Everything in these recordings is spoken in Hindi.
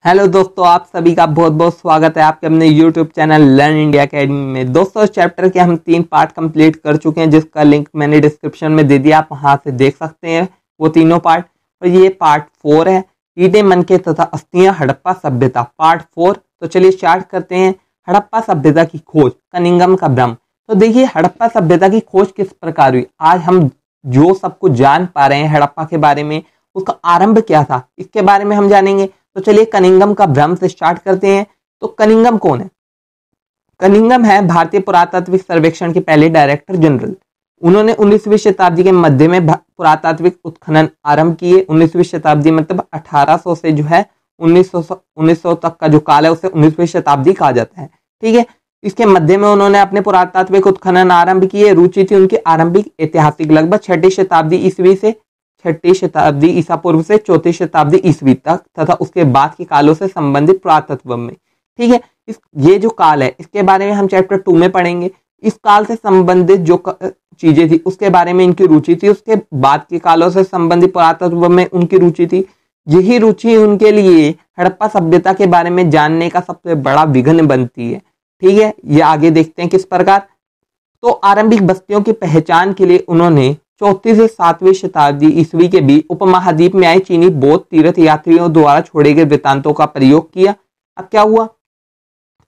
हेलो दोस्तों, आप सभी का बहुत बहुत स्वागत है आपके अपने YouTube channel learn India academy में। दोस्तों, इस चैप्टर के हम 3 पार्ट कंप्लीट कर चुके हैं, जिसका लिंक मैंने डिस्क्रिप्शन में दे दिया, आप वहां से देख सकते हैं वो तीनों पार्ट। और ये पार्ट 4 है, ईंटें, मनके तथा अस्थियां, हड़प्पा सभ्यता, पार्ट 4। तो चलिए स्टार्ट करते हैं। हड़प्पा सभ्यता की खोज, कनिंघम का भ्रम। तो देखिए, हड़प्पा सभ्यता की खोज किस प्रकार हुई। आज हम जो सब कुछ जान पा रहे हैं हड़प्पा के बारे में, उसका आरंभ क्या था, इसके बारे में हम जानेंगे। तो चलिए कनिंघम का भ्रम से स्टार्ट करते हैं। तो कनिंघम कौन है? कनिंघम है भारतीय पुरातात्विक सर्वेक्षण के पहले डायरेक्टर जनरल। उन्होंने 19वीं शताब्दी के मध्य में पुरातात्विक उत्खनन आरंभ किए। 19वीं शताब्दी मतलब 1800 से जो है 1900 तक का जो काल है उसे 19वीं शताब्दी कहा जाता है। ठीक है, इसके मध्य में उन्होंने अपने पुरातात्विक उत्खनन आरंभ किए। रुचि थी उनकी आरंभिक ऐतिहासिक, लगभग 6ठी शताब्दी ईस्वी से 6ठी शताब्दी ईसा पूर्व से 4ठी शताब्दी ईस्वी तक तथा उसके बाद के कालों से संबंधित पुरातत्व में। ठीक है, ये जो काल है इसके बारे में हम चैप्टर 2 में पढ़ेंगे। इस काल से संबंधित जो चीजें थी उसके बारे में इनकी रुचि थी, उसके बाद के कालों से संबंधित पुरातत्व में उनकी रुचि थी। यही रुचि उनके लिए हड़प्पा सभ्यता के बारे में जानने का सबसे बड़ा विघ्न बनती है। ठीक है, ये आगे देखते हैं किस प्रकार। तो आरंभिक बस्तियों की पहचान के लिए उन्होंने 4वीं से 7वीं शताब्दी ईस्वी के बीच उपमहाद्वीप में आए चीनी बौद्ध तीर्थ यात्रियों द्वारा छोड़े गए वृत्तांतों का प्रयोग किया। अब क्या हुआ,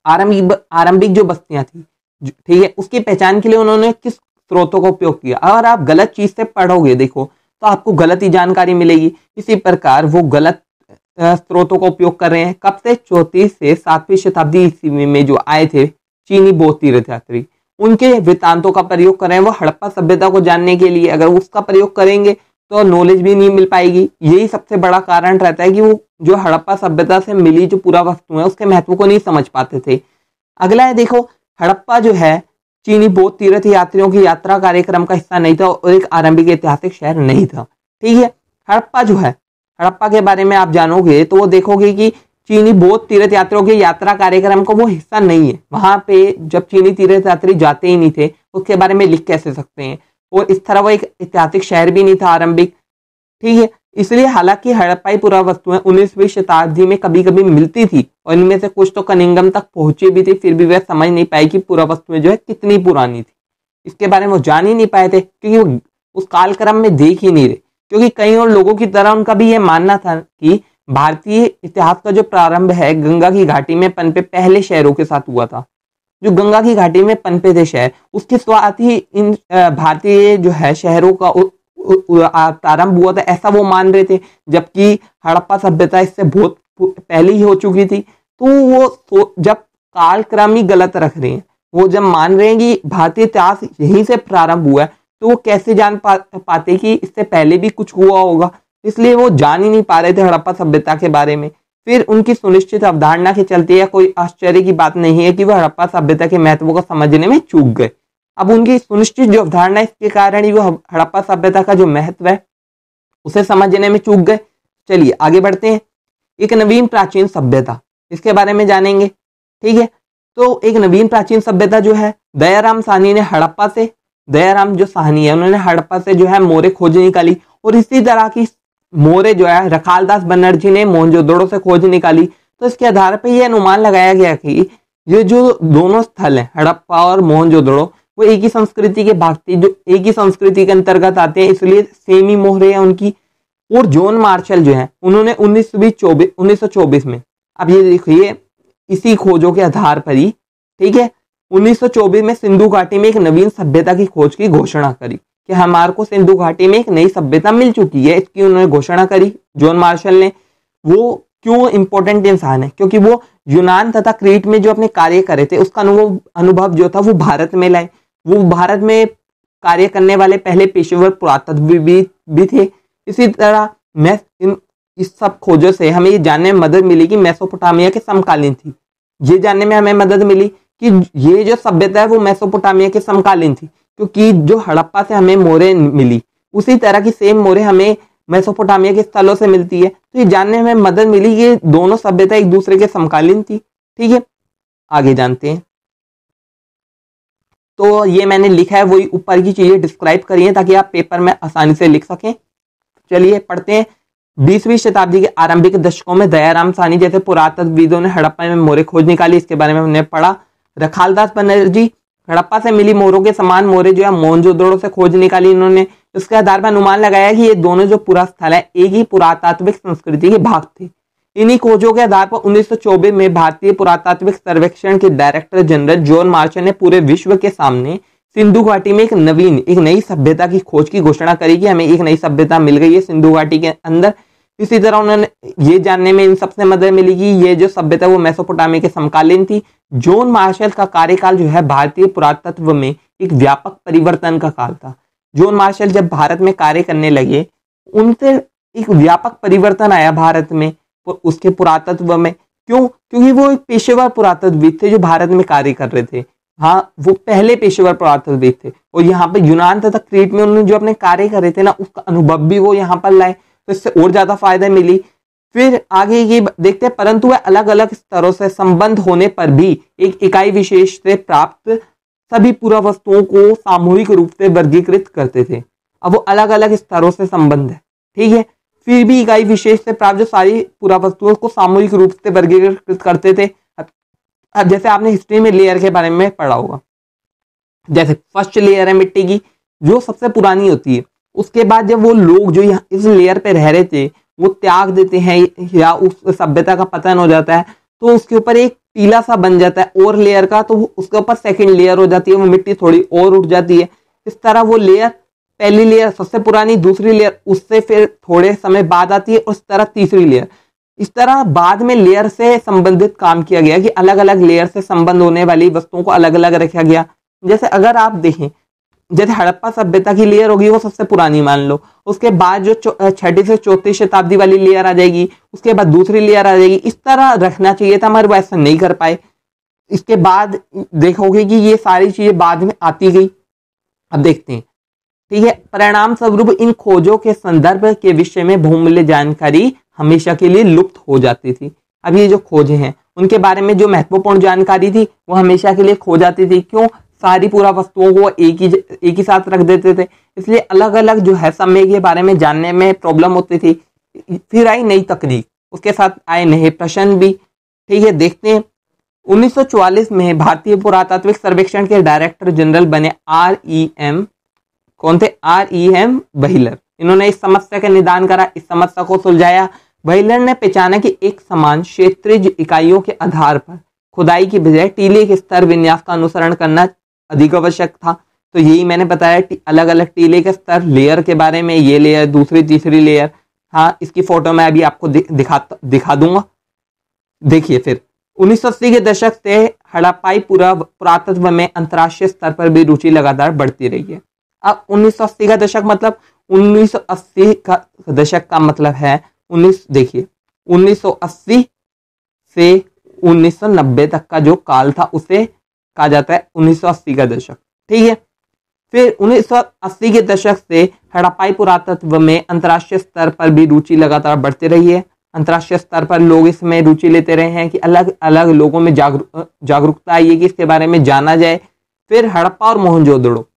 आरंभिक जो बस्तियां थी, ठीक है, उसकी पहचान के लिए उन्होंने किस स्रोतों का उपयोग किया। अगर आप गलत चीज से पढ़ोगे देखो तो आपको गलत ही जानकारी मिलेगी। इसी प्रकार वो गलत स्रोतों का उपयोग कर रहे हैं। कब से? 34 से 7वीं शताब्दी ईस्वी में जो आए थे चीनी बौद्ध तीर्थ यात्री, उनके वृत्तांतों का प्रयोग कर रहे हैं वो हड़प्पा सभ्यता को जानने के लिए। अगर उसका प्रयोग करेंगे तो नॉलेज भी नहीं मिल पाएगी। यही सबसे बड़ा कारण रहता है कि वो जो हड़प्पा सभ्यता से मिली जो पूरा वस्तु है उसके महत्व को नहीं समझ पाते थे। अगला है, देखो, हड़प्पा जो है चीनी बौद्ध तीर्थ यात्रियों की यात्रा कार्यक्रम का हिस्सा नहीं था और एक आरंभिक ऐतिहासिक शहर नहीं था। ठीक है, हड़प्पा जो है, हड़प्पा के बारे में आप जानोगे तो वो देखोगे कि चीनी बौद्ध तीर्थ यात्रियों के यात्रा कार्यक्रम का वो हिस्सा नहीं है। वहां पे जब चीनी तीर्थ यात्री जाते ही नहीं थे उसके बारे में लिख कैसे सकते हैं। और इस तरह वो एक ऐतिहासिक शहर भी नहीं था आरंभिक। ठीक है, इसलिए हालांकि हड़प्पाई पुरावस्तुएं 19वीं शताब्दी में कभी कभी मिलती थी और इनमें से कुछ तो कनिंघम तक पहुंची भी थी, फिर भी वह समझ नहीं पाई कि पुरावस्तुएं जो है कितनी पुरानी थी। इसके बारे में वो जान ही नहीं पाए थे क्योंकि वो उस कालक्रम में देख ही नहीं रहे। क्योंकि कई और लोगों की तरह उनका भी यह मानना था कि भारतीय इतिहास का जो प्रारंभ है गंगा की घाटी में पनपे पहले शहरों के साथ हुआ था। जो गंगा की घाटी में पनपे थे शहर, उसके साथ ही इन भारतीय जो है शहरों का प्रारंभ हुआ था, ऐसा वो मान रहे थे। जबकि हड़प्पा सभ्यता इससे बहुत पहले ही हो चुकी थी। तो वो जब कालक्रम ही गलत रख रहे हैं, वो जब मान रहे हैं कि भारतीय इतिहास यहीं से प्रारंभ हुआ है, तो वो कैसे जान पाते कि इससे पहले भी कुछ हुआ होगा। इसलिए वो जान ही नहीं पा रहे थे हड़प्पा सभ्यता के बारे में। फिर उनकी सुनिश्चित अवधारणा के चलते या कोई आश्चर्य की बात नहीं है कि वह हड़प्पा सभ्यता के महत्व को समझने में चूक गए। अब उनकी सुनिश्चित जो अवधारणा इसके कारण ही वो हड़प्पा सभ्यता का जो महत्व है उसे समझने में चूक गए। चलिए आगे बढ़ते हैं। एक नवीन प्राचीन सभ्यता, इसके बारे में जानेंगे। ठीक है, तो एक नवीन प्राचीन सभ्यता जो है, दयाराम साहनी ने हड़प्पा से, दयाराम जो साहनी है उन्होंने हड़प्पा से जो है मोरे खोज निकाली। और इसी तरह की मोरे जो है रखालदास बनर्जी ने मोहनजोदड़ो से खोज निकाली। तो इसके आधार पर यह अनुमान लगाया गया कि ये जो दोनों स्थल हैं हड़प्पा और मोहनजोदड़ो, वो एक ही संस्कृति के भाग थे, जो एक ही संस्कृति के अंतर्गत आते हैं, इसलिए सेम ही मोहरे हैं उनकी। और जॉन मार्शल जो है उन्होंने 1924 में, अब ये देखिए इसी खोजों के आधार पर ही, ठीक है, 1924 में सिंधु घाटी में एक नवीन सभ्यता की खोज की घोषणा करी कि हमारे को सिंधु घाटी में एक नई सभ्यता मिल चुकी है। इसकी उन्होंने घोषणा करी जॉन मार्शल ने। वो क्यों इंपॉर्टेंट इंसान है? क्योंकि वो यूनान तथा क्रीट में जो अपने कार्य करे थे उसका अनुभव जो था वो भारत में लाए। वो भारत में कार्य करने वाले पहले पेशेवर पुरातत्वविद भी थे। इसी तरह इस सब खोजों से हमें ये जानने में मदद मिली कि मेसोपोटामिया के समकालीन थी। ये जानने में हमें मदद मिली कि ये जो सभ्यता है वो मेसोपोटामिया के समकालीन थी, क्योंकि जो हड़प्पा से हमें मोरे मिली उसी तरह की सेम मोरे हमें मेसोपोटामिया के स्थलों से मिलती है। तो ये जानने में मदद मिली कि दोनों सभ्यता एक दूसरे के समकालीन थी। ठीक है, आगे जानते हैं। तो ये मैंने लिखा है वही ऊपर की चीजें डिस्क्राइब करी है ताकि आप पेपर में आसानी से लिख सकें। चलिए पढ़ते हैं। 20वीं शताब्दी के आरंभिक दशकों में दयाराम साहनी जैसे पुरातत्वविदों ने हड़प्पा में मोहरें खोज निकाली। इसके बारे में हमने पढ़ा। रखालदास बनर्जी हड़प्पा से मिली मोहरों के समान मोहरें जो है मोहनजोदड़ो से खोज निकाली इन्होंने। इसके आधार पर अनुमान लगाया कि ये दोनों जो पूरा स्थल है एक ही पुरातात्विक संस्कृति के भाग थे। इन्हीं खोजों के आधार पर 1924 में भारतीय पुरातात्विक सर्वेक्षण के डायरेक्टर जनरल जॉन मार्शल ने पूरे विश्व के सामने सिंधु घाटी में एक नई सभ्यता की खोज की घोषणा करी कि हमें एक नई सभ्यता मिल गई है सिंधु घाटी के अंदर। इसी तरह उन्होंने ये जानने में इन सबसे मदद मिली कि ये जो सभ्यता वो मेसोपोटामिया के समकालीन थी। जॉन मार्शल का कार्यकाल जो है भारतीय पुरातत्व में एक व्यापक परिवर्तन का काल था। जॉन मार्शल जब भारत में कार्य करने लगे उनसे एक व्यापक परिवर्तन आया भारत में उसके पुरातत्व में। क्यों? क्योंकि वो एक पेशेवर पुरातत्वविद थे जो भारत में कार्य कर रहे थे। हाँ, वो पहले पेशेवर पुरातत्वविद थे और यहाँ पे यूनान तथा क्रीट में उन्होंने जो अपने कार्य करे थे ना उसका अनुभव भी वो यहाँ पर लाए, तो इससे और ज्यादा फायदा मिली। फिर आगे ये देखते हैं, परंतु वह अलग अलग स्तरों से संबंध होने पर भी एक इकाई विशेष से प्राप्त सभी पुरावस्तुओं को सामूहिक रूप से वर्गीकृत करते थे। अब वो अलग अलग स्तरों से संबंध है, ठीक है, फिर भी इकाई विशेष से प्राप्त जो सारी पुरावस्तुओं को सामूहिक रूप से वर्गीकृत करते थे। अब जैसे आपने हिस्ट्री में लेयर के बारे में पढ़ा होगा, जैसे फर्स्ट लेयर है मिट्टी की जो सबसे पुरानी होती है। उसके बाद जब वो लोग जो यहाँ इस लेयर पे रह रहे थे वो त्याग देते हैं या उस सभ्यता का पतन हो जाता है तो उसके ऊपर एक टीला सा बन जाता है और लेयर का, तो उसके ऊपर सेकंड लेयर हो जाती है, वो मिट्टी थोड़ी और उठ जाती है। इस तरह वो लेयर, पहली लेयर सबसे पुरानी, दूसरी लेयर उससे फिर थोड़े समय बाद आती है, उस तरह तीसरी लेयर। इस तरह बाद में लेयर से संबंधित काम किया गया कि अलग अलग लेयर से संबंध होने वाली वस्तुओं को अलग अलग रखा गया। जैसे अगर आप देखें, जैसे हड़प्पा सभ्यता की लेयर होगी वो सबसे पुरानी मान लो, उसके बाद जो 6वीं से 4वीं शताब्दी वाली लेयर आ जाएगी, उसके बाद दूसरी लेयर आ जाएगी। इस तरह रखना चाहिए था मगर वो ऐसा नहीं कर पाए। इसके बाद देखोगे कि ये सारी चीजें बाद में आती गई। अब देखते हैं, ठीक है, परिणाम स्वरूप इन खोजों के संदर्भ के विषय में बहुमूल्य जानकारी हमेशा के लिए लुप्त हो जाती थी। अब ये जो खोजें हैं उनके बारे में जो महत्वपूर्ण जानकारी थी वो हमेशा के लिए खो जाती थी। क्यों? सारी पूरा वस्तुओं को एक ही साथ रख देते थे, इसलिए अलग अलग जो है समय के बारे में जानने में प्रॉब्लम होती थी। फिर आई नई तकनीक, उसके साथ आए नए प्रश्न भी, ठीक है। देखते हैं, 1944 में भारतीय पुरातात्विक सर्वेक्षण के डायरेक्टर जनरल बने REM, कौन थे? REM wheeler. इन्होंने इस समस्या का निदान करा, इस समस्या को सुलझाया। व्हीलर ने पहचाना कि एक समान क्षेत्रीय इकाइयों के आधार पर खुदाई की बजाय टीले के स्तर विन्यास का अनुसरण करना अधिक आवश्यक था। तो यही मैंने बताया, अलग अलग टीले के स्तर, लेयर के बारे में, ये लेयर, दूसरी तीसरी लेयर। हाँ, इसकी फोटो मैं अभी आपको दिखा दूंगा। देखिए, फिर 1980 के दशक से हड़प्पाई पुरातत्व में अंतर्राष्ट्रीय स्तर पर भी रुचि लगातार बढ़ती रही है। अब 1980 का दशक मतलब 1980 का दशक का मतलब है 1980 से 1990 तक का जो काल था उसे कहा जाता है 1980 का दशक, ठीक है। फिर 1980 के दशक से हड़प्पाई पुरातत्व में अंतर्राष्ट्रीय स्तर पर भी रुचि लगातार बढ़ती रही है। अंतर्राष्ट्रीय स्तर पर लोग इसमें रुचि लेते रहे हैं कि अलग अलग लोगों में जागरूकता आई है कि इसके बारे में जाना जाए। फिर हड़प्पा और मोहनजोदड़ो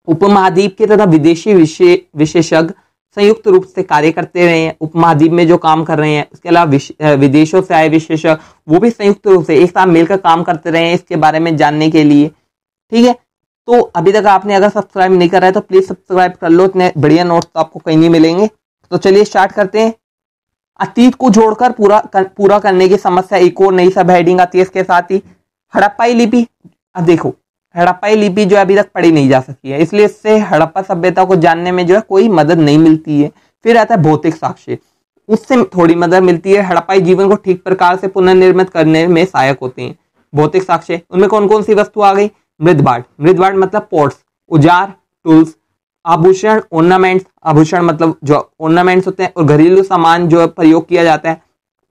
उपमहाद्वीप के तथा विदेशी विशेषज्ञ संयुक्त रूप से कार्य करते रहे हैं। उपमहाद्वीप में जो काम कर रहे हैं, उसके अलावा विदेशों से आए विशेषज्ञ वो भी संयुक्त रूप से एक साथ मिलकर काम करते रहे हैं इसके बारे में जानने के लिए, ठीक है। तो अभी तक आपने अगर सब्सक्राइब नहीं करा है तो प्लीज सब्सक्राइब कर लो, इतने बढ़िया नोट्स तो आपको कहीं नहीं मिलेंगे। तो चलिए स्टार्ट करते हैं। अतीत को जोड़कर पूरा करने की समस्या, एक और नई सब हेडिंग आती है इसके साथ ही। हड़प्पाई लिपि, अब देखो हड़प्पाई लिपि जो अभी तक पढ़ी नहीं जा सकी है, इसलिए इससे हड़प्पा सभ्यता को जानने में जो है कोई मदद नहीं मिलती है। फिर आता है भौतिक साक्ष्य, उससे थोड़ी मदद मिलती है। हड़प्पाई जीवन को ठीक प्रकार से पुनर्निर्मित करने में सहायक होते हैं। भौतिक साक्ष्य, उनमें कौन कौन सी वस्तु आ गई? मृदबाट, मृदबाट मतलब पोर्ट्स, औजार, टूल्स, आभूषण, ऑर्नामेंट्स, आभूषण मतलब जो ऑर्नामेंट्स होते हैं, और घरेलू सामान जो प्रयोग किया जाता है,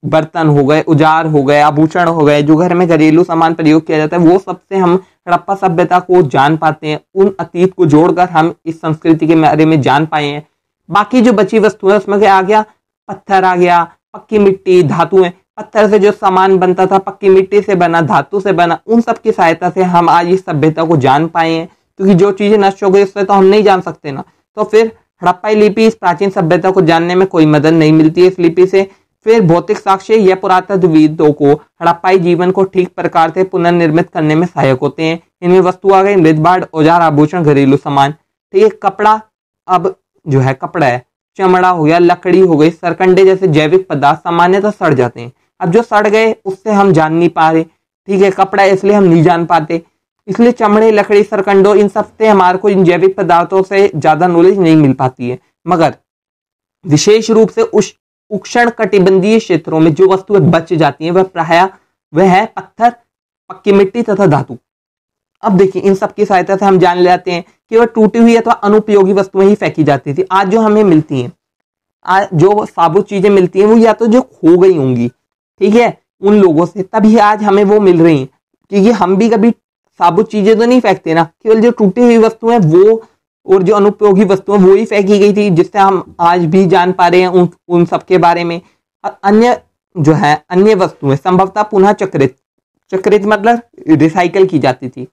बर्तन हो गए, औजार हो गए, आभूषण हो गए, जो घर में घरेलू सामान प्रयोग किया जाता है, वो सबसे हम हड़प्पा सभ्यता को जान पाते हैं। उन अतीत को जोड़कर हम इस संस्कृति के बारे में जान पाए हैं। बाकी जो बची वस्तु है उसमें क्या आ गया? पत्थर आ गया, पक्की मिट्टी, धातुएं, पत्थर से जो सामान बनता था, पक्की मिट्टी से बना, धातु से बना, उन सब की सहायता से हम आज इस सभ्यता को जान पाए हैं। क्योंकि जो चीजें नष्ट हो गई उससे तो हम नहीं जान सकते ना। तो फिर हड़प्पाई लिपि इस प्राचीन सभ्यता को जानने में कोई मदद नहीं मिलती है इस लिपि से। फिर भौतिक साक्ष्य यह पुरातत्वविदों को हड़प्पाई जीवन को ठीक प्रकार से पुनर्निर्मित करने में सहायक होते हैं। इनमें वस्तु आ गई मृदभांड, औजार, आभूषण, घरेलू सामान। ठीक है, कपड़ा, अब जो है कपड़ा है, चमड़ा हो गया, लकड़ी हो गई, सरकंडे जैसे जैविक पदार्थ सामान्यतः सड़ जाते हैं। अब जो सड़ गए उससे हम जान नहीं पा रहे, ठीक है, कपड़ा इसलिए हम नहीं जान पाते, इसलिए चमड़े, लकड़ी, सरकंडों इन सब से हमारे को इन जैविक पदार्थों से ज्यादा नॉलेज नहीं मिल पाती है। मगर विशेष रूप से उष्ण कटिबंधीय क्षेत्रों में जो वस्तुएं बच जाती हैं वह है पत्थर, पक्की मिट्टी तथा धातु। अब देखिए इन सब की सहायता से हम जान लेते हैं कि वह टूटी हुई अथवा अनुपयोगी वस्तुएं ही फेंकी जाती थी। आज जो हमें मिलती हैं, आज जो साबुत चीजें मिलती हैं वो या तो जो खो गई होंगी, ठीक है, उन लोगों से, तभी आज हमें वो मिल रही हैं। क्योंकि हम भी कभी साबुत चीजें तो नहीं फेंकते ना, केवल जो टूटी हुई वस्तुएं वो और जो अनुपयोगी वस्तुएं वो ही फेंकी गई थी, जिससे हम आज भी जान पा रहे हैं उन सब के बारे में। और अन्य जो है अन्य वस्तुएं संभवतः पुनः चक्रित मतलब रिसाइकल की जाती थी।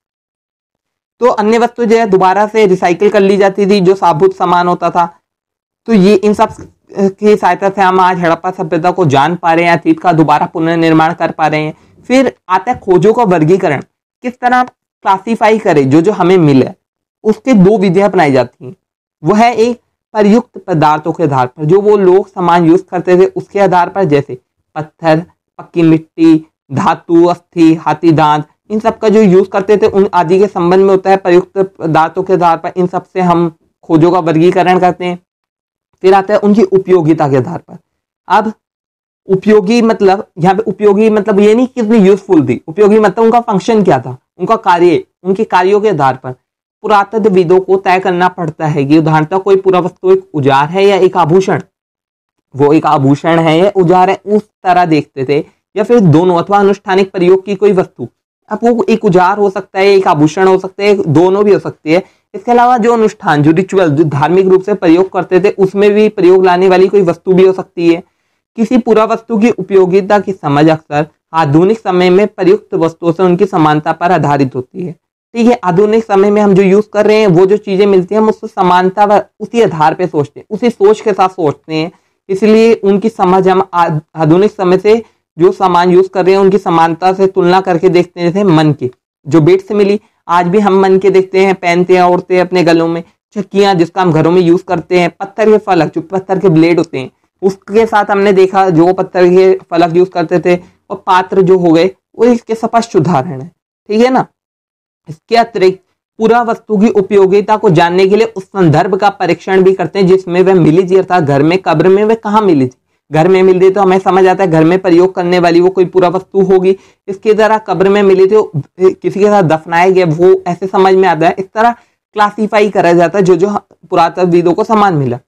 तो अन्य वस्तु जो है दोबारा से रिसाइकल कर ली जाती थी, जो साबुत सामान होता था। तो ये इन सब की सहायता से हम आज हड़प्पा सभ्यता को जान पा रहे हैं, अतीत का दोबारा पुनर्निर्माण कर पा रहे हैं। फिर आता है खोजों का वर्गीकरण, किस तरह क्लासिफाई करें जो हमें मिले। उसके दो विधियां अपनाई जाती हैं। वह है एक प्रयुक्त पदार्थों के आधार पर, जो वो लोग सामान यूज करते थे उसके आधार पर, जैसे पत्थर, पक्की मिट्टी, धातु, अस्थि, हाथी दांत, इन सब का जो यूज करते थे उन आदि के संबंध में होता है प्रयुक्त पदार्थों के आधार पर। इन सब से हम खोजों का वर्गीकरण करते हैं। फिर आता है उनकी उपयोगिता के आधार पर। अब उपयोगी मतलब यहाँ पे उपयोगी मतलब ये नहीं कितनी यूजफुल थी, उपयोगी मतलब उनका फंक्शन क्या था, उनका कार्य, उनके कार्यों के आधार पर पुरातत्वविदों को तय करना पड़ता है कि उदाहरणतः कोई पुरावस्तु एक औजार है या एक आभूषण, वो एक आभूषण है या औजार है, उस तरह देखते थे, या फिर दोनों अथवा अनुष्ठानिक प्रयोग की कोई वस्तु। अब वो एक औजार हो सकता है, एक आभूषण हो सकता है, दोनों भी हो सकती है। इसके अलावा जो अनुष्ठान, जो रिचुअल, जो धार्मिक रूप से प्रयोग करते थे उसमें भी प्रयोग लाने वाली कोई वस्तु भी हो सकती है। किसी पुरावस्तु की उपयोगिता की समझ अक्सर आधुनिक समय में प्रयुक्त वस्तुओं से उनकी समानता पर आधारित होती है। ठीक है, आधुनिक समय में हम जो यूज कर रहे हैं वो जो चीजें मिलती हैं हम उससे समानता व उसी आधार पे सोचते हैं, उसी सोच के साथ सोचते हैं। इसलिए उनकी समझ हम आधुनिक समय से जो सामान यूज कर रहे हैं उनकी समानता से तुलना करके देखते हैं। जैसे मन की जो बेट से मिली, आज भी हम मन के देखते हैं, पहनते हैं, ओढ़ते हैं अपने गलों में। चक्कियां जिसका हम घरों में यूज करते हैं, पत्थर के फलक जो पत्थर के ब्लेड होते हैं उसके साथ हमने देखा जो पत्थर के फलक यूज करते थे, और पात्र जो हो गए वो इसके स्पष्ट उदाहरण है। ठीक है ना। इसके अतिरिक्त पूरा वस्तु की उपयोगिता को जानने के लिए उस संदर्भ का परीक्षण भी करते हैं जिसमें वह मिली थी, अर्थात घर में, कब्र में वह कहाँ मिली थी। घर में मिल रही तो हमें समझ आता है घर में प्रयोग करने वाली वो कोई पूरा वस्तु होगी। इसकी तरह कब्र में मिली थी, किसी के साथ दफनाया गया, वो ऐसे समझ में आता है। इस तरह क्लासिफाई करा जाता है जो जो पुरातत्वविदों को सामान मिला।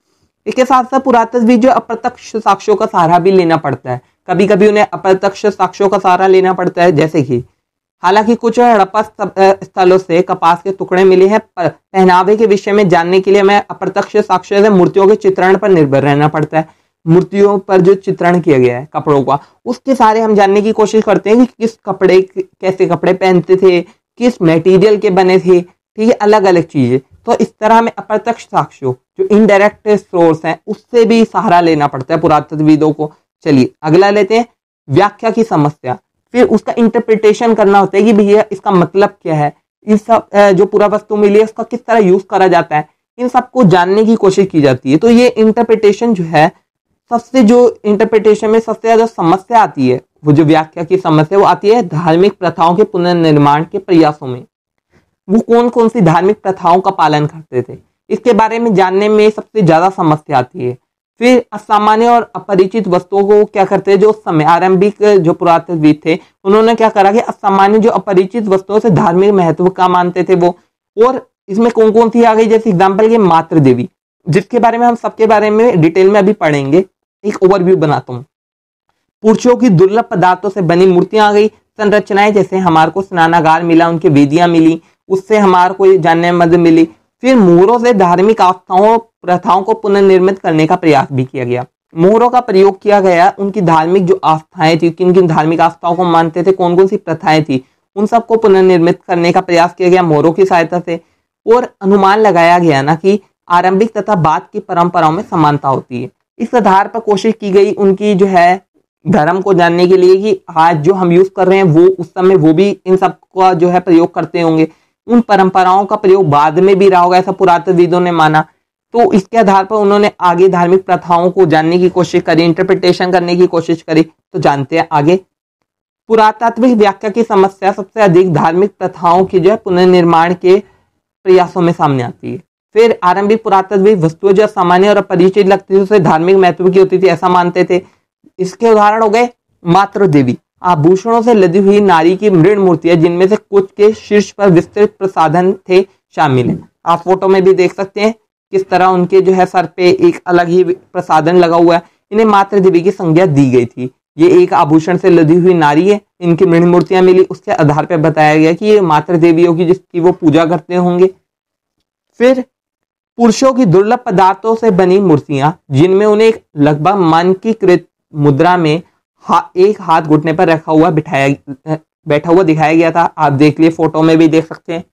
इसके साथ साथ पुरातत्वविद जो अप्रत्यक्ष साक्ष्यों का सहारा भी लेना पड़ता है। कभी कभी उन्हें अप्रत्यक्ष साक्ष्यों का सहारा लेना पड़ता है, जैसे कि हालांकि कुछ हड़प्पा स्थलों से कपास के टुकड़े मिले हैं, पर पहनावे के विषय में जानने के लिए हमें अप्रत्यक्ष साक्ष्य से मूर्तियों के चित्रण पर निर्भर रहना पड़ता है। मूर्तियों पर जो चित्रण किया गया है कपड़ों का, उसके सारे हम जानने की कोशिश करते हैं कि किस कपड़े, कैसे कपड़े पहनते थे, किस मटेरियल के बने थे। ठीक है, अलग अलग चीजें। तो इस तरह हमें अप्रत्यक्ष साक्ष्यों जो इनडायरेक्ट सोर्स हैं उससे भी सहारा लेना पड़ता है पुरातत्वविदों को। चलिए अगला लेते हैं, व्याख्या की समस्या। फिर उसका इंटरप्रिटेशन करना होता है कि भैया इसका मतलब क्या है, इस सब जो पूरा वस्तु मिली है उसका किस तरह यूज करा जाता है, इन सबको जानने की कोशिश की जाती है। तो ये इंटरप्रिटेशन जो है, सबसे जो इंटरप्रिटेशन में सबसे ज्यादा समस्या आती है, वो जो व्याख्या की समस्या, वो आती है धार्मिक प्रथाओं के पुनर्निर्माण के प्रयासों में। वो कौन कौन सी धार्मिक प्रथाओं का पालन करते थे, इसके बारे में जानने में सबसे ज्यादा समस्या आती है। फिर असामान्य और अपरिचित वस्तुओं को क्या करते हैं, जो समय आरंभिक जो पुरातत्वविद थे उन्होंने क्या करा कि असामान्य जो अपरिचित वस्तुओं से धार्मिक महत्व का मानते थे वो। और इसमें कौन कौन सी आ गई, जैसे एग्जाम्पल के मातृ देवी, जिसके बारे में हम सबके बारे में डिटेल में अभी पढ़ेंगे। एक ओवरव्यू बनाता हूँ। पुरुषों की दुर्लभ पदार्थों से बनी मूर्तियां आ गई, संरचनाएं, जैसे हमारे को स्नानागार मिला, उनकी वेदियां मिली, उससे हमारे को जानने में मदद मिली। फिर मोहरों से धार्मिक आस्थाओं प्रथाओं को पुनर्निर्मित करने का प्रयास भी किया गया। मोहरों का प्रयोग किया गया, उनकी धार्मिक जो आस्थाएं थी, किन किन धार्मिक आस्थाओं को मानते थे, कौन कौन सी प्रथाएं थी, उन सबको पुनर्निर्मित करने का प्रयास किया गया मोहरों की सहायता से। और अनुमान लगाया गया ना कि आरंभिक तथा बाद की परंपराओं में समानता होती है। इस आधार पर कोशिश की गई उनकी जो है धर्म को जानने के लिए कि आज जो हम यूज कर रहे हैं वो उस समय वो भी इन सब का जो है प्रयोग करते होंगे, उन परंपराओं का प्रयोग बाद में भी रहा होगा, ऐसा पुरातत्वविदों ने माना। तो इसके आधार पर उन्होंने आगे धार्मिक प्रथाओं को जानने की कोशिश करी, इंटरप्रिटेशन करने की कोशिश करी। तो जानते हैं आगे। पुरातात्विक व्याख्या की समस्या सबसे अधिक धार्मिक प्रथाओं की जो है पुनर्निर्माण के प्रयासों में सामने आती है। फिर आरंभिक पुरातत्विक वस्तुएं जो सामान्य और अपरिचित लगती थी उसे धार्मिक महत्व की होती थी, ऐसा मानते थे। इसके उदाहरण हो गए मातृ देवी, आभूषणों से लदी हुई नारी की मृण मूर्तियां जिनमें से कुछ के शीर्ष पर विस्तृत प्रसाधन थे शामिल है। आप फोटो में भी देख सकते हैं किस तरह उनके जो है सर पे एक अलग ही प्रसाधन लगा हुआ है। इन्हें मातृ देवी की संज्ञा दी गई थी। ये एक आभूषण से लदी हुई नारी है, इनकी मृण मूर्तियां मिली, उसके आधार पर बताया गया कि ये मातृ देवी होगी जिसकी वो पूजा करते होंगे। फिर पुरुषों की दुर्लभ पदार्थों से बनी मूर्तियां जिनमें उन्हें एक लगभग मानकीकृत मुद्रा में एक हाथ घुटने पर रखा हुआ बैठा हुआ दिखाया गया था। आप देख लिए फोटो में भी देख सकते हैं।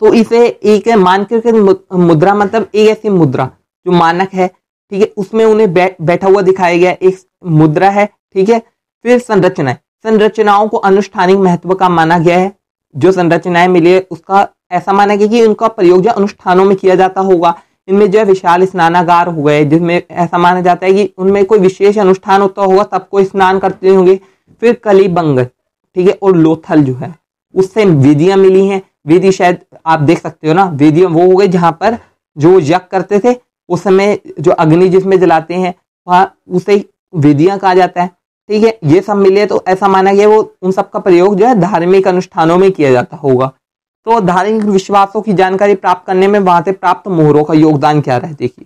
तो इसे एक मानकीकृत मुद्रा मतलब एक ऐसी मुद्रा जो मानक है, ठीक है, उसमें उन्हें बैठा हुआ दिखाया गया एक मुद्रा है, ठीक है। फिर संरचनाओं को अनुष्ठानिक महत्व का माना गया है। जो संरचनाएं मिली है उसका ऐसा माना गया कि उनका प्रयोग जो अनुष्ठानों में किया जाता होगा। इनमें जो है विशाल स्नानागार हो गए जिसमें ऐसा माना जाता है कि उनमें कोई विशेष अनुष्ठान होता होगा तब कोई स्नान करते होंगे। फिर कलिबंग, ठीक है, और लोथल जो है उससे वेदियां मिली हैं। वेदी शायद आप देख सकते हो ना, वेदियां वो हो गई जहां पर जो यज्ञ करते थे उस समय जो अग्नि जिसमें जलाते हैं वहां उसे वेदियां कहा जाता है, ठीक है। ये सब मिले तो ऐसा माना गया वो उन सब का प्रयोग जो है धार्मिक अनुष्ठानों में किया जाता होगा। तो धार्मिक विश्वासों की जानकारी प्राप्त करने में वहां से प्राप्त मोहरों का योगदान क्या रहा है देखिए।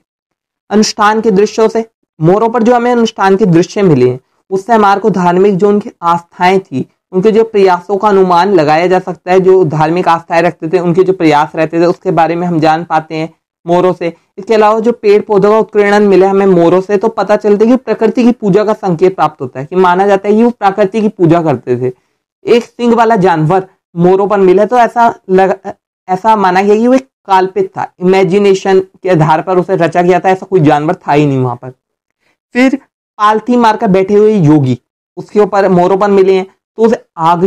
अनुष्ठान के दृश्यों से, मोहरों पर जो हमें अनुष्ठान के दृश्य मिले हैं उससे हमारे को धार्मिक जो उनकी आस्थाएं थी उनके जो प्रयासों का अनुमान लगाया जा सकता है। जो धार्मिक आस्थाएं रखते थे उनके जो प्रयास रहते थे उसके बारे में हम जान पाते हैं मोहरों से। इसके अलावा जो पेड़ पौधों का उत्कीर्णन मिले हमें मोहरों से तो पता चलता है कि प्रकृति की पूजा का संकेत प्राप्त होता है, कि माना जाता है कि वो प्रकृति की पूजा करते थे। एक सिंह वाला जानवर मोहरों पर मिला तो ऐसा माना गया कि वो एक काल्पित था, इमेजिनेशन के आधार पर उसे रचा गया था, ऐसा कोई जानवर था ही नहीं वहां पर। फिर पालथी मारकर बैठे हुए योगी उसके ऊपर मोहरों पर मिले हैं तो उसे आग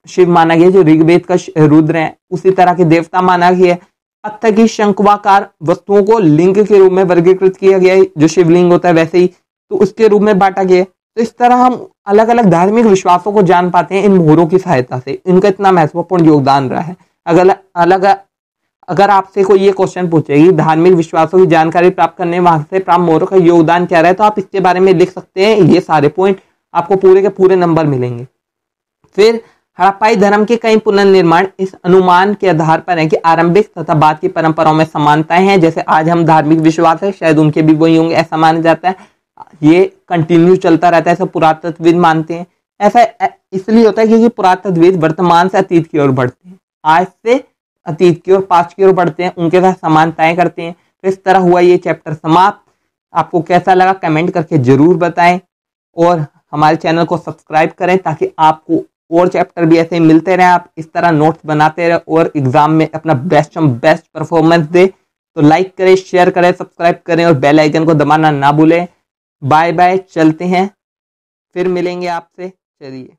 शिव माना गया जो ऋग्वेद का रुद्र है, उसी तरह के देवता माना गया। पत्थर की शंक्वाकार वस्तुओं को लिंग के रूप में वर्गीकृत किया गया है, जो शिवलिंग होता है वैसे ही तो उसके रूप में बांटा गया। तो इस तरह हम अलग अलग धार्मिक विश्वासों को जान पाते हैं इन मोहरों की सहायता से। इनका इतना महत्वपूर्ण योगदान रहा है। अगर आपसे कोई ये क्वेश्चन पूछे कि धार्मिक विश्वासों की जानकारी प्राप्त करने वहां से प्राप्त मोहरों का योगदान क्या रहा है तो आप इसके बारे में लिख सकते हैं। ये सारे पॉइंट आपको पूरे के पूरे नंबर मिलेंगे। फिर हड़प्पाई धर्म के कई पुनर्निर्माण इस अनुमान के आधार पर है कि आरंभिक तथा बाद की परंपराओं में समानताएं हैं। जैसे आज हम धार्मिक विश्वास है शायद उनके भी वही होंगे, ऐसा माना जाता है। ये कंटिन्यू चलता रहता है, ऐसा पुरातत्वविद मानते हैं। ऐसा इसलिए होता है क्योंकि पुरातत्वविद वर्तमान से अतीत की ओर बढ़ते हैं, आज से अतीत की ओर पास्ट की ओर बढ़ते हैं, उनके साथ समानताएं करते हैं। तो इस तरह हुआ ये चैप्टर समाप्त। आपको कैसा लगा कमेंट करके जरूर बताएं और हमारे चैनल को सब्सक्राइब करें ताकि आपको और चैप्टर भी ऐसे ही मिलते रहे। आप इस तरह नोट्स बनाते रहे और एग्जाम में अपना बेस्ट परफॉर्मेंस दे। तो लाइक करें, शेयर करें, सब्सक्राइब करें और बेल आइकन को दबाना ना भूलें। बाय बाय, चलते हैं, फिर मिलेंगे आपसे। चलिए।